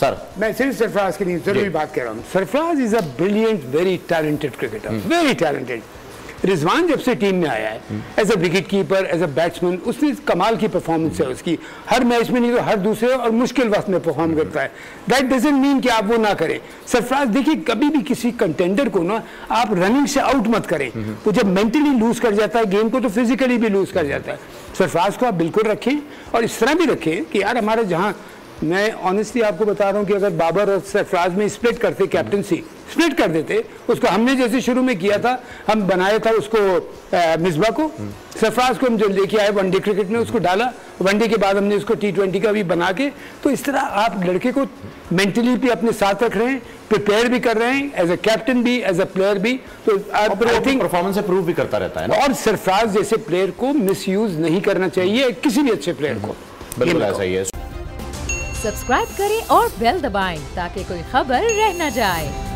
Sir मैं सिर्फ सरफराज की नहीं जरूरी बात कर रहा हूँ। Sarfaraz is a brilliant very talented cricketer, very talented. Rizwan जब से टीम में आया है as a wicket keeper, as a batsman, उसने कमाल की परफॉर्मेंस है उसकी, हर मैच में नहीं तो हर दूसरे और मुश्किल वक्त में परफॉर्म करता है। दैट डजंट मीन कि आप वो ना करें। सरफराज देखिए, कभी भी किसी कंटेंडर को ना आप रनिंग से आउट मत करें। वो जब मेंटली लूज कर जाता है गेम को तो फिजिकली भी लूज कर जाता है। सरफराज को आप बिल्कुल रखें और इस तरह भी रखें कि यार हमारे जहाँ, मैं ऑनेस्टली आपको बता रहा हूँ कि अगर बाबर और सरफराज में स्प्लिट करते, कैप्टनसी स्प्लिट कर देते उसको, हमने जैसे शुरू में किया था, हम बनाया था उसको मिसबा को, सरफराज को हम जो लेके आए वनडे क्रिकेट में उसको डाला, वनडे के बाद हमने उसको T20 का भी बना के, तो इस तरह आप लड़के को मेंटली भी अपने साथ रख रहे हैं, प्रिपेयर भी कर रहे हैं, एज अ कैप्टन भी, एज अ प्लेयर भी, तो आई थिंक परफॉर्मेंस इंप्रूव भी करता रहता है ना। और सरफराज जैसे प्लेयर को मिस यूज नहीं करना चाहिए किसी भी अच्छे प्लेयर को। बिल्कुल ऐसा ही है। सब्सक्राइब करें और बेल दबाएं ताकि कोई खबर रह न जाए।